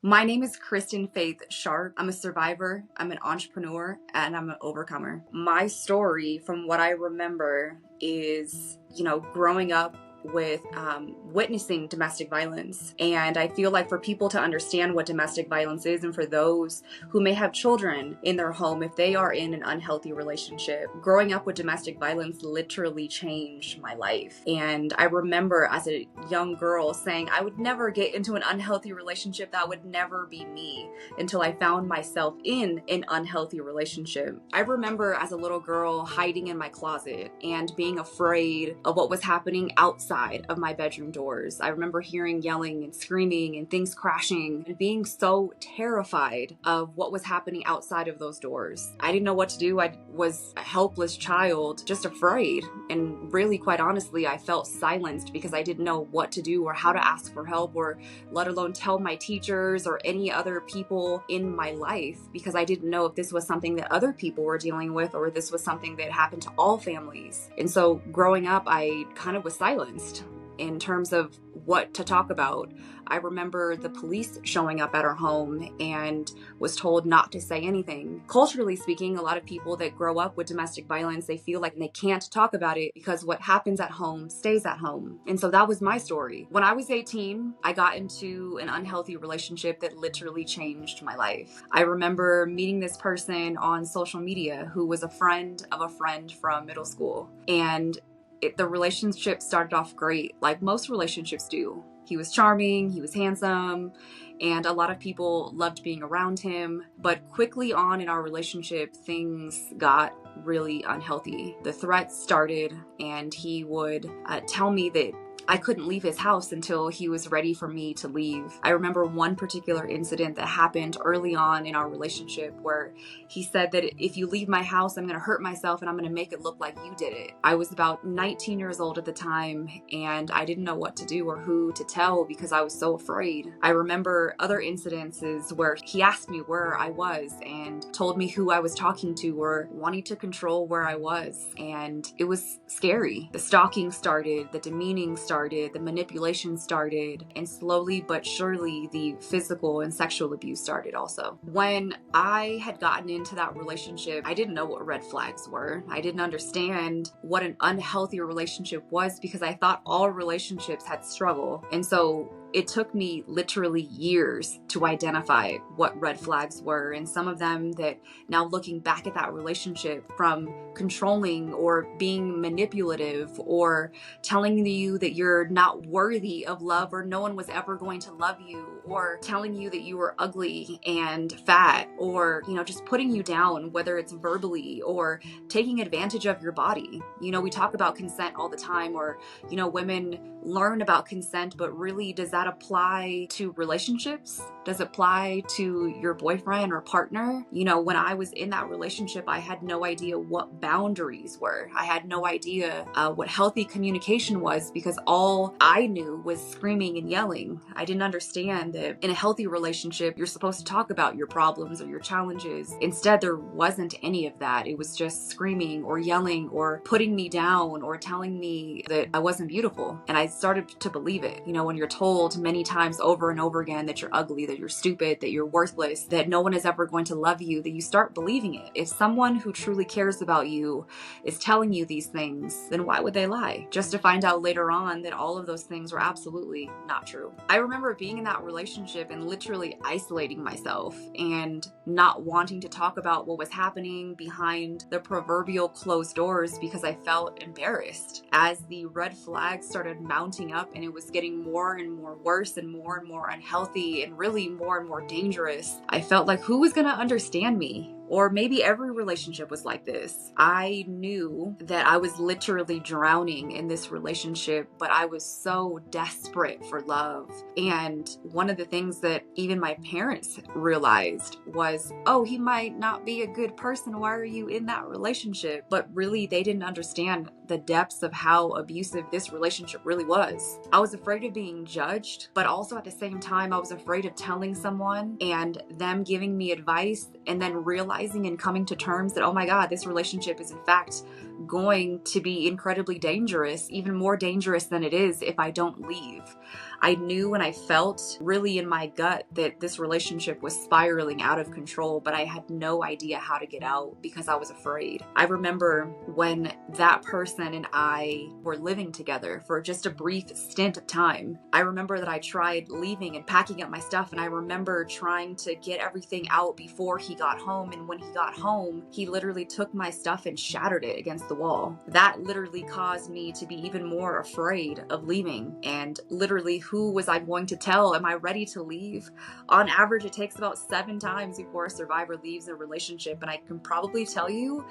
My name is Kristen Sharpe. I'm a survivor, I'm an entrepreneur, and I'm an overcomer. My story, from what I remember, is, growing up with witnessing domestic violence. And I feel like for people to understand what domestic violence is, and for those who may have children in their home, if they are in an unhealthy relationship, growing up with domestic violence literally changed my life. And I remember as a young girl saying, I would never get into an unhealthy relationship. That would never be me, until I found myself in an unhealthy relationship. I remember as a little girl hiding in my closet and being afraid of what was happening outside of my bedroom doors. I remember hearing yelling and screaming and things crashing and being so terrified of what was happening outside of those doors. I didn't know what to do. I was a helpless child, just afraid. And really, quite honestly, I felt silenced because I didn't know what to do or how to ask for help, or let alone tell my teachers or any other people in my life, because I didn't know if this was something that other people were dealing with or this was something that happened to all families. And so growing up, I kind of was silenced in terms of what to talk about. I remember the police showing up at our home and was told not to say anything. Culturally speaking, a lot of people that grow up with domestic violence, they feel like they can't talk about it because what happens at home stays at home. And so that was my story. When I was 18, I got into an unhealthy relationship that literally changed my life. I remember meeting this person on social media who was a friend of a friend from middle school. And the relationship started off great, like most relationships do. He was charming, he was handsome, and a lot of people loved being around him. But quickly on in our relationship, things got really unhealthy. The threats started, and he would tell me that I couldn't leave his house until he was ready for me to leave. I remember one particular incident that happened early on in our relationship where he said that if you leave my house, I'm going to hurt myself and I'm going to make it look like you did it. I was about 19 years old at the time, and I didn't know what to do or who to tell because I was so afraid. I remember other incidences where he asked me where I was and told me who I was talking to or wanting to control where I was. And it was scary. The stalking started, the demeaning started, the manipulation started, and slowly but surely the physical and sexual abuse started also. When I had gotten into that relationship, I didn't know what red flags were. I didn't understand what an unhealthy relationship was because I thought all relationships had struggle. And so it took me literally years to identify what red flags were, and some of them that now looking back at that relationship, from controlling or being manipulative or telling you that you're not worthy of love or no one was ever going to love you, or telling you that you were ugly and fat, or, just putting you down, whether it's verbally or taking advantage of your body. We talk about consent all the time, or, women learn about consent, but really, does that apply to relationships? Does it apply to your boyfriend or partner? When I was in that relationship, I had no idea what boundaries were. I had no idea what healthy communication was because all I knew was screaming and yelling. I didn't understand that in a healthy relationship, you're supposed to talk about your problems or your challenges. Instead, there wasn't any of that. It was just screaming or yelling or putting me down or telling me that I wasn't beautiful. And I started to believe it. When you're told many times over and over again that you're ugly, that you're stupid, that you're worthless, that no one is ever going to love you, that you start believing it. If someone who truly cares about you is telling you these things, then why would they lie? Just to find out later on that all of those things were absolutely not true. I remember being in that relationship and literally isolating myself and not wanting to talk about what was happening behind the proverbial closed doors because I felt embarrassed. As the red flags started mounting up and it was getting more and more worse and more unhealthy and really more and more dangerous, I felt like, who was going to understand me? Or maybe every relationship was like this. I knew that I was literally drowning in this relationship, but I was so desperate for love. And one of the things that even my parents realized was, oh, he might not be a good person. Why are you in that relationship? But really, they didn't understand the depths of how abusive this relationship really was. I was afraid of being judged, but also at the same time, I was afraid of telling someone and them giving me advice and then realizing and coming to terms that, oh my God, this relationship is in fact going to be incredibly dangerous, even more dangerous than it is if I don't leave. I knew and I felt really in my gut that this relationship was spiraling out of control, but I had no idea how to get out because I was afraid. I remember when that person and I were living together for just a brief stint of time. I remember that I tried leaving and packing up my stuff, and I remember trying to get everything out before he got home. And when he got home, he literally took my stuff and shattered it against the wall. That literally caused me to be even more afraid of leaving. And literally, who was I going to tell? Am I ready to leave? On average, it takes about 7 times before a survivor leaves a relationship. And I can probably tell you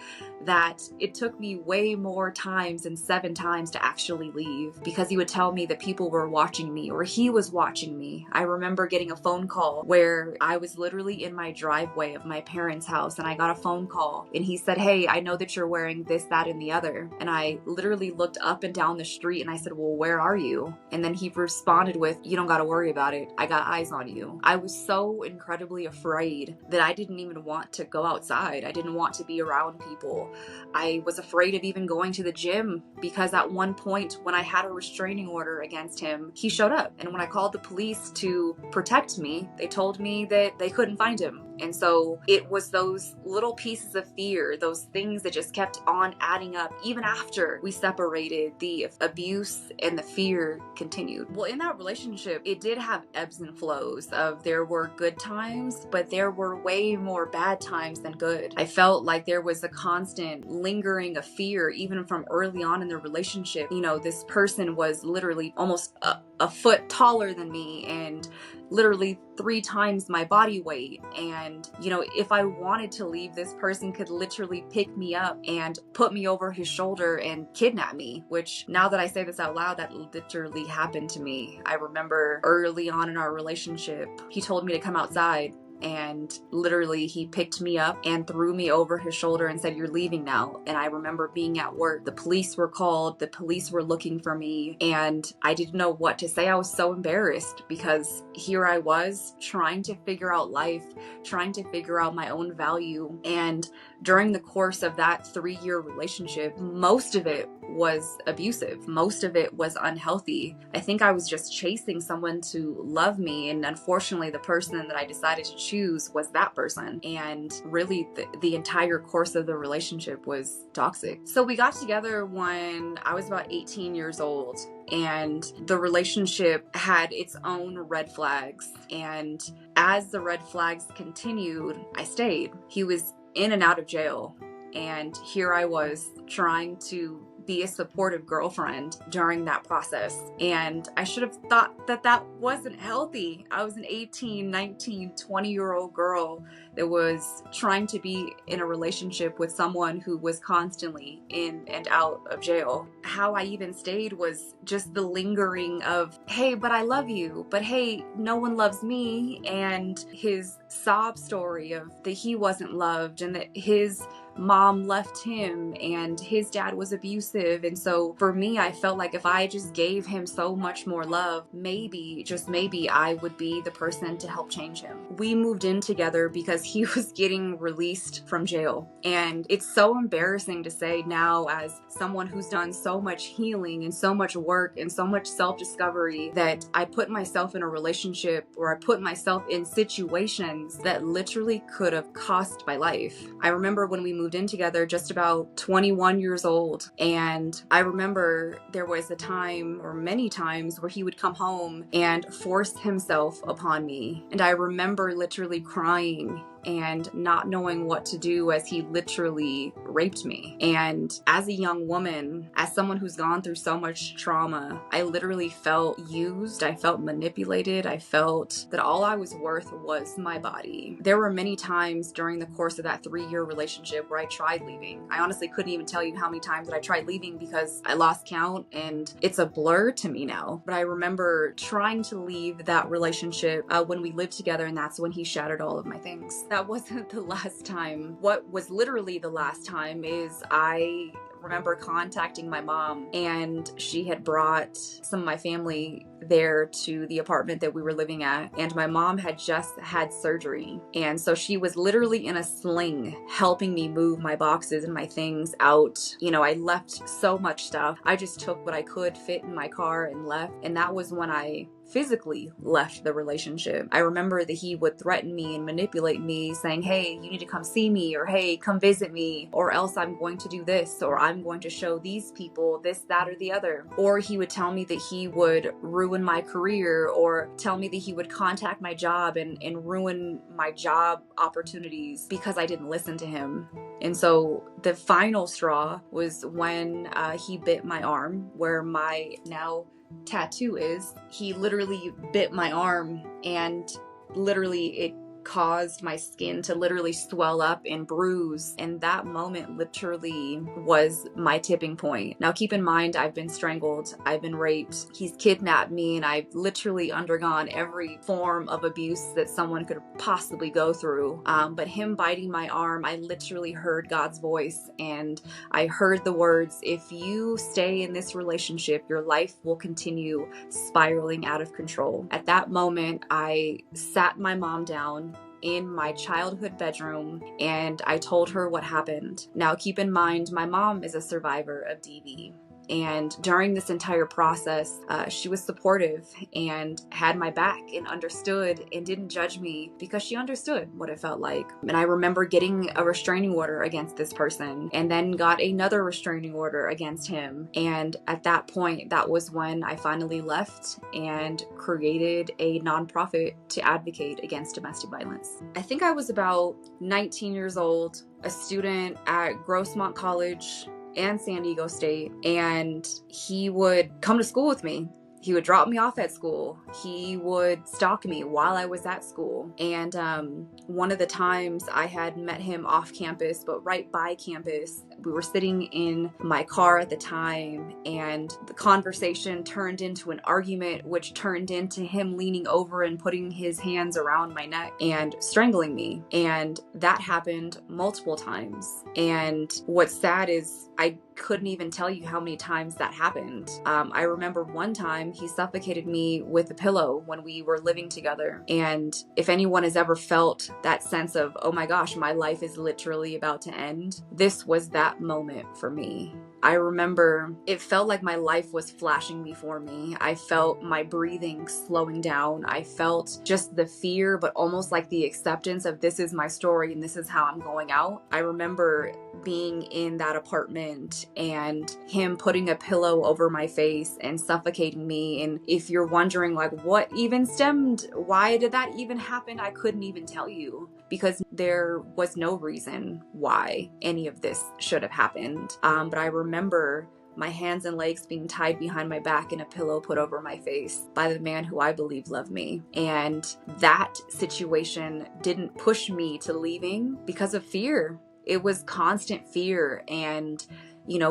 that it took me way more times than 7 times to actually leave, because he would tell me that people were watching me or he was watching me. I remember getting a phone call where I was literally in my driveway of my parents' house, and I got a phone call and he said, "Hey, I know that you're wearing this, that, and the other." And I literally looked up and down the street and I said, "Well, where are you?" And then he responded with, "You don't got to worry about it. I got eyes on you." I was so incredibly afraid that I didn't even want to go outside. I didn't want to be around people. I was afraid of even going to the gym, because at one point when I had a restraining order against him, he showed up. And when I called the police to protect me, they told me that they couldn't find him. And so it was those little pieces of fear, those things that just kept on adding up. Even after we separated, the abuse and the fear continued. Well, in that relationship, it did have ebbs and flows of there were good times, but there were way more bad times than good. I felt like there was a constant lingering of fear, even from early on in the relationship. You know, this person was literally almost a foot taller than me and literally 3 times my body weight. And, you know, if I wanted to leave, this person could literally pick me up and put me over his shoulder and kidnap me, which now that I say this out loud, that literally happened to me. I remember early on in our relationship, he told me to come outside. And literally he picked me up and threw me over his shoulder and said, "You're leaving now." And I remember being at work. The police were called. The police were looking for me. And I didn't know what to say. I was so embarrassed, because here I was trying to figure out life, trying to figure out my own value. And during the course of that 3-year relationship, most of it was abusive. Most of it was unhealthy. I think I was just chasing someone to love me. And unfortunately, the person that I decided to choose was that person. And really, the entire course of the relationship was toxic. So we got together when I was about 18 years old. And the relationship had its own red flags. And as the red flags continued, I stayed. He was in and out of jail. And here I was trying to be a supportive girlfriend during that process. And I should have thought that that wasn't healthy. I was an 18, 19, 20-year-old girl that was trying to be in a relationship with someone who was constantly in and out of jail. How I even stayed was just the lingering of, "Hey, but I love you. But hey, no one loves me." And his sob story of that he wasn't loved and that his mom left him and his dad was abusive. And so for me, I felt like if I just gave him so much more love, maybe, just maybe, I would be the person to help change him. We moved in together because he was getting released from jail. And it's so embarrassing to say now, as someone who's done so much healing and so much work and so much self-discovery, that I put myself in a relationship, or I put myself in situations that literally could have cost my life. I remember when we moved in together, just about 21 years old. And I remember there was a time, or many times, where he would come home and force himself upon me. And I remember literally crying and not knowing what to do, as he literally raped me. And as a young woman, as someone who's gone through so much trauma, I literally felt used. I felt manipulated. I felt that all I was worth was my body. There were many times during the course of that 3-year relationship where I tried leaving. I honestly couldn't even tell you how many times that I tried leaving, because I lost count and it's a blur to me now. But I remember trying to leave that relationship when we lived together, and that's when he shattered all of my things. That wasn't the last time. What was literally the last time is I remember contacting my mom, and she had brought some of my family there to the apartment that we were living at, and my mom had just had surgery, and so she was literally in a sling helping me move my boxes and my things out. I left so much stuff. I just took what I could fit in my car and left, and that was when I physically left the relationship. I remember that he would threaten me and manipulate me, saying, hey, you need to come see me, or hey, come visit me, or else I'm going to do this, or I'm going to show these people this, that, or the other. Or he would tell me that he would ruin my career, or tell me that he would contact my job and ruin my job opportunities because I didn't listen to him. And so the final straw was when he bit my arm, where my now tattoo is. He literally bit my arm, and literally it caused my skin to literally swell up and bruise, and that moment literally was my tipping point. Now keep in mind, I've been strangled, I've been raped, he's kidnapped me, and I've literally undergone every form of abuse that someone could possibly go through. But him biting my arm, I literally heard God's voice, and I heard the words, if you stay in this relationship, your life will continue spiraling out of control. At that moment, I sat my mom down in my childhood bedroom, and I told her what happened. Now keep in mind, my mom is a survivor of DV. And during this entire process, she was supportive and had my back and understood and didn't judge me because she understood what it felt like. And I remember getting a restraining order against this person, and then got another restraining order against him. And at that point, that was when I finally left and created a nonprofit to advocate against domestic violence. I think I was about 19 years old, a student at Grossmont College and San Diego State, and he would come to school with me. He would drop me off at school. He would stalk me while I was at school. And one of the times I had met him off campus, but right by campus, we were sitting in my car at the time, and the conversation turned into an argument, which turned into him leaning over and putting his hands around my neck and strangling me. And that happened multiple times. And what's sad is I couldn't even tell you how many times that happened. I remember one time he suffocated me with a pillow when we were living together. And if anyone has ever felt that sense of, oh my gosh, my life is literally about to end, this was that moment for me. I remember it felt like my life was flashing before me. I felt my breathing slowing down. I felt just the fear, but almost like the acceptance of this is my story and this is how I'm going out. I remember being in that apartment and him putting a pillow over my face and suffocating me. And if you're wondering like what even stemmed, why did that even happen? I couldn't even tell you, because there was no reason why any of this should have happened. But I remember my hands and legs being tied behind my back and a pillow put over my face by the man who I believe loved me. And that situation didn't push me to leaving because of fear. It was constant fear. And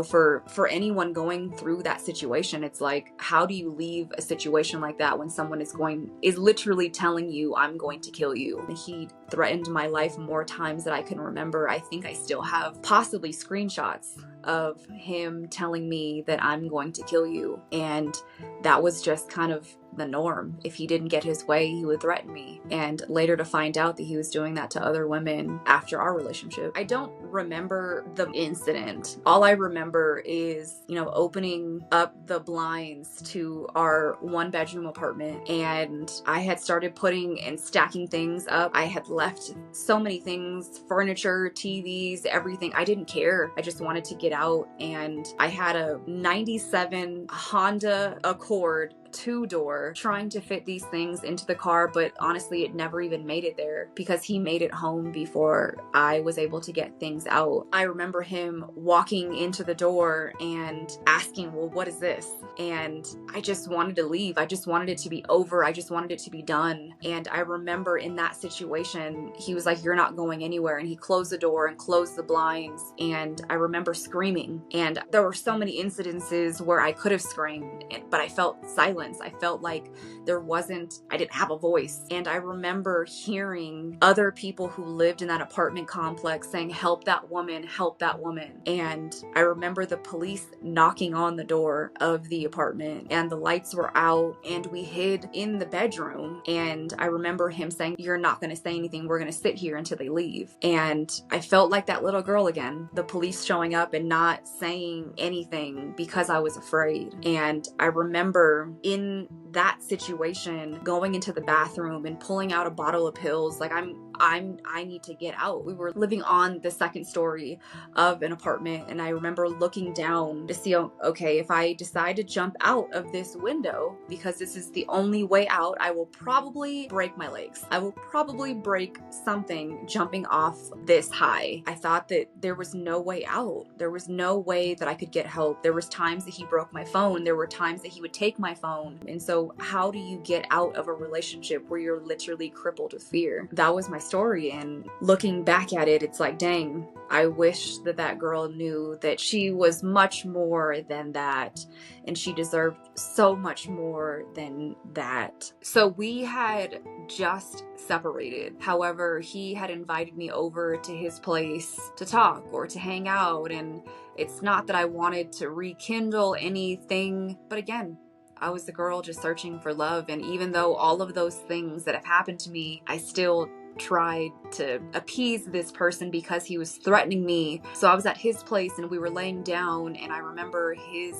for anyone going through that situation, it's like, how do you leave a situation like that when someone is literally telling you, I'm going to kill you? He threatened my life more times than I can remember. I think I still have possibly screenshots of him telling me that I'm going to kill you. And that was just kind of the norm. If he didn't get his way, he would threaten me. And later to find out that he was doing that to other women after our relationship. I don't remember the incident. All I remember is, opening up the blinds to our 1-bedroom apartment, and I had started putting and stacking things up. I had left so many things, furniture, TVs, everything. I didn't care. I just wanted to get out. And I had a 97 Honda Accord 2-door trying to fit these things into the car, but honestly it never even made it there because he made it home before I was able to get things out. I remember him walking into the door and asking, well, what is this? And I just wanted to leave. I just wanted it to be over. I just wanted it to be done. And I remember in that situation, he was like, you're not going anywhere. And he closed the door and closed the blinds. And I remember screaming. And there were so many incidences where I could have screamed, but I felt silent. silence. I felt like I didn't have a voice. And I remember hearing other people who lived in that apartment complex saying, help that woman, help that woman. And I remember the police knocking on the door of the apartment and the lights were out and we hid in the bedroom. And I remember him saying, you're not going to say anything. We're going to sit here until they leave. And I felt like that little girl again, the police showing up and not saying anything because I was afraid. And I remember in that situation going into the bathroom and pulling out a bottle of pills like I need to get out. We were living on the second story of an apartment and I remember looking down to see, okay, if I decide to jump out of this window because this is the only way out, I will probably break my legs. I will probably break something jumping off this high. I thought that there was no way out. There was no way that I could get help. There was times that he broke my phone. There were times that he would take my phone. And so how do you get out of a relationship where you're literally crippled with fear? That was my story. And looking back at it, it's like, dang, I wish that girl knew that she was much more than that. And she deserved so much more than that. So we had just separated. However, he had invited me over to his place to talk or to hang out. And it's not that I wanted to rekindle anything, but again, I was the girl just searching for love. And even though all of those things that have happened to me, I still tried to appease this person because he was threatening me. So I was at his place and we were laying down and I remember his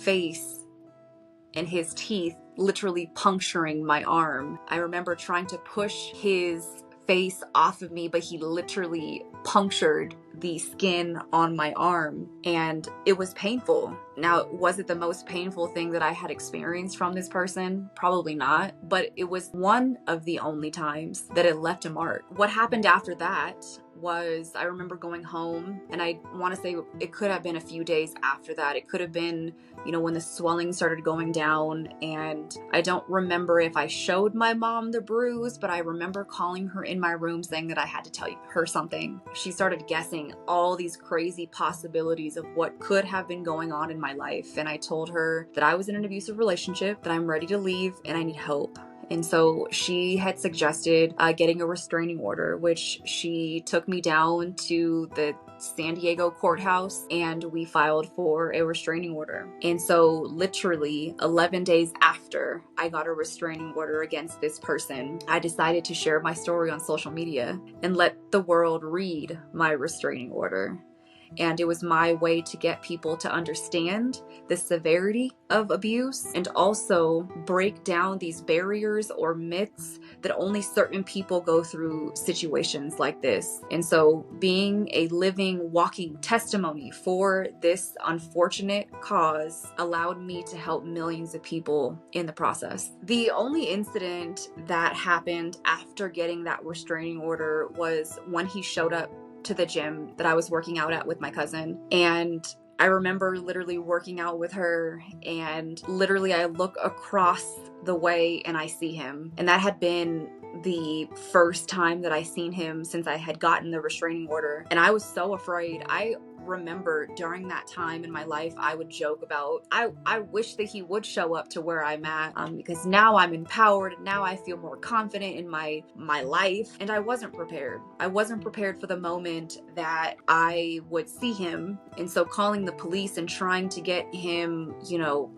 face and his teeth literally puncturing my arm. I remember trying to push his face off of me, but he literally punctured the skin on my arm and it was painful. Now, was it the most painful thing that I had experienced from this person? Probably not, but it was one of the only times that it left a mark. What happened after that was I remember going home and I want to say it could have been a few days after that. It could have been, when the swelling started going down, and I don't remember if I showed my mom the bruise, but I remember calling her in my room saying that I had to tell her something. She started guessing all these crazy possibilities of what could have been going on in my life. And I told her that I was in an abusive relationship, that I'm ready to leave and I need help. And so she had suggested getting a restraining order, which she took me down to the San Diego courthouse and we filed for a restraining order. And so literally 11 days after I got a restraining order against this person, I decided to share my story on social media and let the world read my restraining order. And it was my way to get people to understand the severity of abuse and also break down these barriers or myths that only certain people go through situations like this. And so being a living, walking testimony for this unfortunate cause allowed me to help millions of people in the process. The only incident that happened after getting that restraining order was when he showed up to the gym that I was working out at with my cousin. And I remember literally working out with her and literally I look across the way and I see him. And that had been the first time that I seen him since I had gotten the restraining order. And I was so afraid. I remember during that time in my life, I would joke about, I wish that he would show up to where I'm at because now I'm empowered. Now I feel more confident in my life. And I wasn't prepared. I wasn't prepared for the moment that I would see him. And so calling the police and trying to get him,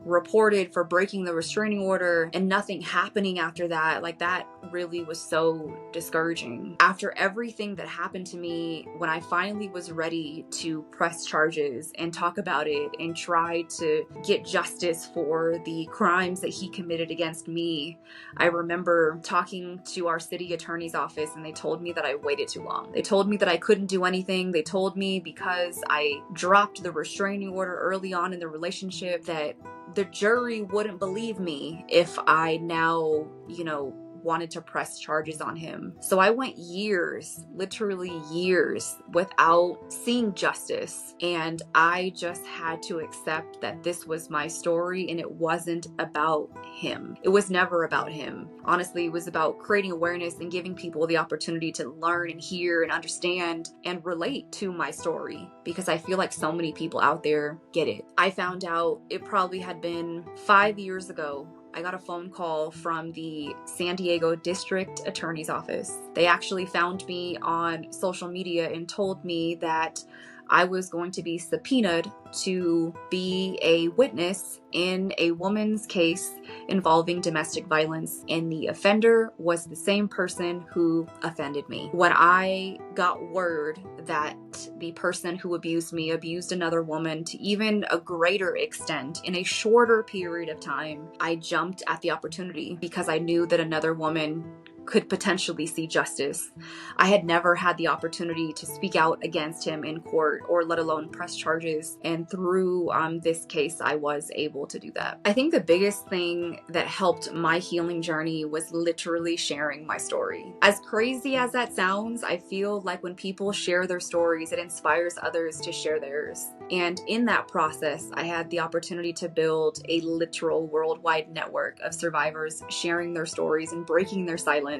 reported for breaking the restraining order and nothing happening after that, like that really was so discouraging. After everything that happened to me, when I finally was ready to press charges and talk about it and try to get justice for the crimes that he committed against me, I remember talking to our city attorney's office and they told me that I waited too long. They told me that I couldn't do anything. They told me because I dropped the restraining order early on in the relationship that the jury wouldn't believe me if I now, wanted to press charges on him. So I went years, literally years, without seeing justice. And I just had to accept that this was my story and it wasn't about him. It was never about him. Honestly, it was about creating awareness and giving people the opportunity to learn and hear and understand and relate to my story, because I feel like so many people out there get it. I found out it probably had been 5 years ago I got a phone call from the San Diego District Attorney's Office. They actually found me on social media and told me that I was going to be subpoenaed to be a witness in a woman's case involving domestic violence, and the offender was the same person who offended me. When I got word that the person who abused me abused another woman to even a greater extent in a shorter period of time, I jumped at the opportunity because I knew that another woman could potentially see justice. I had never had the opportunity to speak out against him in court or let alone press charges. And through this case, I was able to do that. I think the biggest thing that helped my healing journey was literally sharing my story. As crazy as that sounds, I feel like when people share their stories, it inspires others to share theirs. And in that process, I had the opportunity to build a literal worldwide network of survivors sharing their stories and breaking their silence.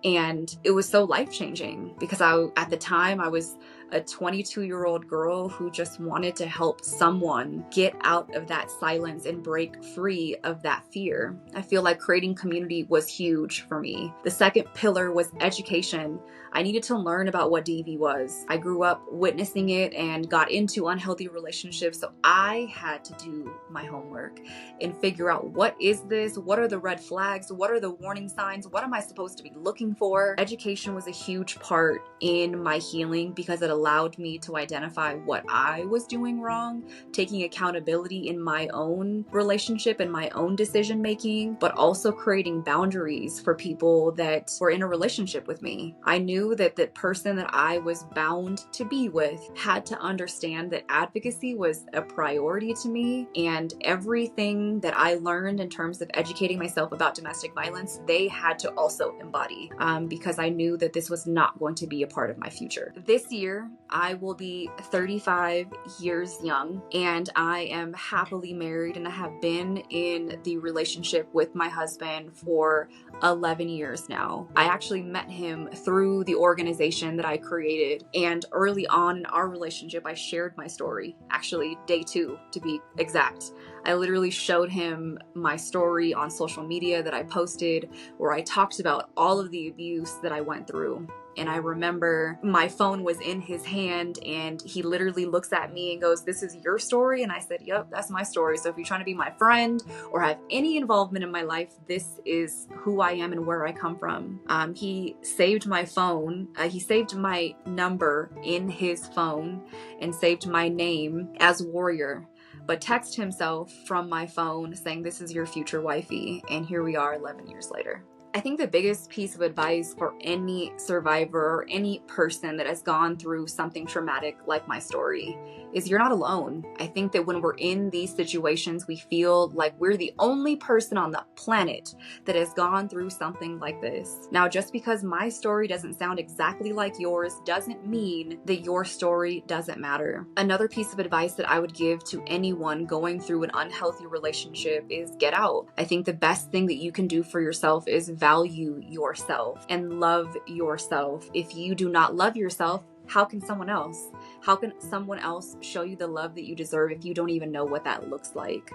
And it was so life-changing because at the time I was a 22-year-old girl who just wanted to help someone get out of that silence and break free of that fear. I feel like creating community was huge for me. The second pillar was education. I needed to learn about what DV was. I grew up witnessing it and got into unhealthy relationships, so I had to do my homework and figure out, what is this? What are the red flags? What are the warning signs? What am I supposed to be looking for? Education was a huge part in my healing because it allowed me to identify what I was doing wrong, taking accountability in my own relationship and my own decision making, but also creating boundaries for people that were in a relationship with me. I knew that the person that I was bound to be with had to understand that advocacy was a priority to me, and everything that I learned in terms of educating myself about domestic violence, they had to also embody, because I knew that this was not going to be a part of my future. This year, I will be 35 years young, and I am happily married, and I have been in the relationship with my husband for 11 years now. I actually met him through the organization that I created, and early on in our relationship, I shared my story. Actually, day 2 to be exact. I literally showed him my story on social media that I posted, where I talked about all of the abuse that I went through. And I remember my phone was in his hand, and he literally looks at me and goes, "This is your story?" And I said, "Yep, that's my story. So if you're trying to be my friend or have any involvement in my life, this is who I am and where I come from." He saved my phone. He saved my number in his phone and saved my name as Warrior, but text himself from my phone saying, "This is your future wifey." And here we are 11 years later. I think the biggest piece of advice for any survivor or any person that has gone through something traumatic like my story is you're not alone. I think that when we're in these situations, we feel like we're the only person on the planet that has gone through something like this. Now, just because my story doesn't sound exactly like yours doesn't mean that your story doesn't matter. Another piece of advice that I would give to anyone going through an unhealthy relationship is get out. I think the best thing that you can do for yourself is value yourself and love yourself. If you do not love yourself, how can someone else? How can someone else show you the love that you deserve if you don't even know what that looks like?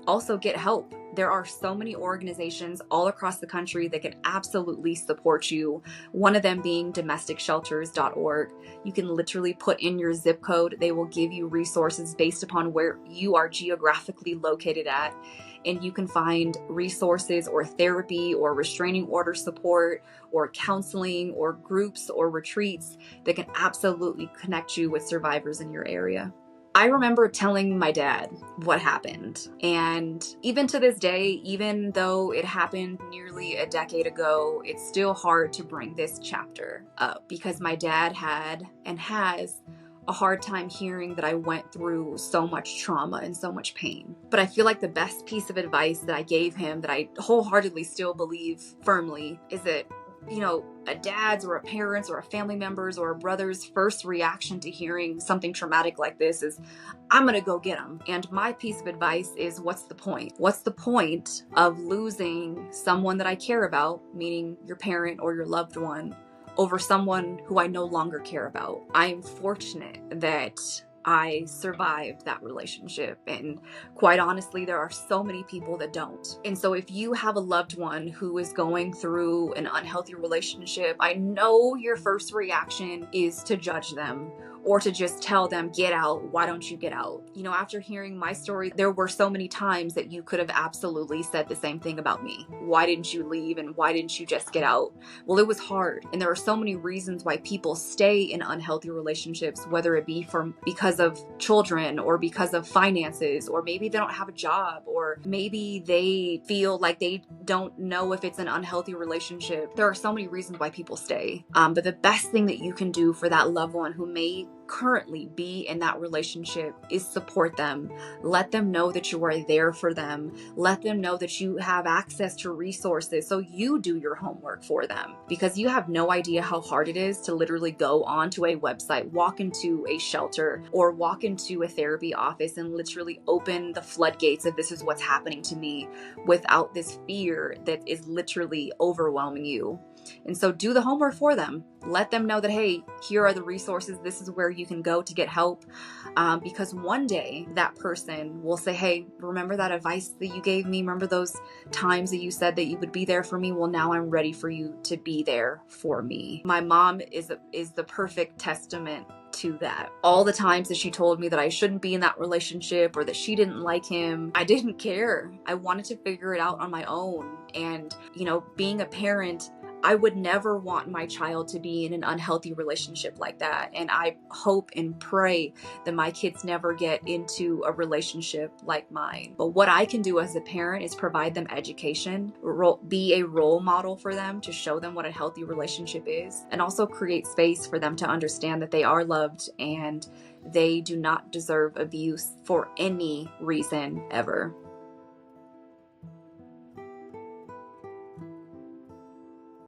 Also, get help. There are so many organizations all across the country that can absolutely support you. One of them being domesticshelters.org. You can literally put in your zip code. They will give you resources based upon where you are geographically located at. And you can find resources or therapy or restraining order support or counseling or groups or retreats that can absolutely connect you with survivors in your area. I remember telling my dad what happened. And even to this day, even though it happened nearly a decade ago, it's still hard to bring this chapter up because my dad had and has a hard time hearing that I went through so much trauma and so much pain. But I feel like the best piece of advice that I gave him that I wholeheartedly still believe firmly is that, a dad's or a parent's or a family member's or a brother's first reaction to hearing something traumatic like this is, "I'm gonna go get him." And my piece of advice is, what's the point? What's the point of losing someone that I care about, meaning your parent or your loved one, over someone who I no longer care about? I'm fortunate that I survived that relationship. And quite honestly, there are so many people that don't. And so if you have a loved one who is going through an unhealthy relationship, I know your first reaction is to judge them or to just tell them, get out. Why don't you get out? You know, after hearing my story, there were so many times that you could have absolutely said the same thing about me. Why didn't you leave? And why didn't you just get out? Well, it was hard. And there are so many reasons why people stay in unhealthy relationships, whether it be because of children or because of finances, or maybe they don't have a job, or maybe they feel like they don't know if it's an unhealthy relationship. There are so many reasons why people stay. But the best thing that you can do for that loved one who may currently be in that relationship is support them. Let them know that you are there for them. Let them know that you have access to resources, so you do your homework for them, because you have no idea how hard it is to literally go onto a website, walk into a shelter, or walk into a therapy office and literally open the floodgates of this is what's happening to me, without this fear that is literally overwhelming you. And so do the homework for them. Let them know that, hey, here are the resources. This is where you can go to get help. Because one day that person will say, hey, remember that advice that you gave me? Remember those times that you said that you would be there for me? Well, now I'm ready for you to be there for me. My mom is the perfect testament to that. All the times that she told me that I shouldn't be in that relationship or that she didn't like him, I didn't care. I wanted to figure it out on my own. And, you know, being a parent, I would never want my child to be in an unhealthy relationship like that. And I hope and pray that my kids never get into a relationship like mine. But what I can do as a parent is provide them education, be a role model for them to show them what a healthy relationship is, and also create space for them to understand that they are loved and they do not deserve abuse for any reason ever.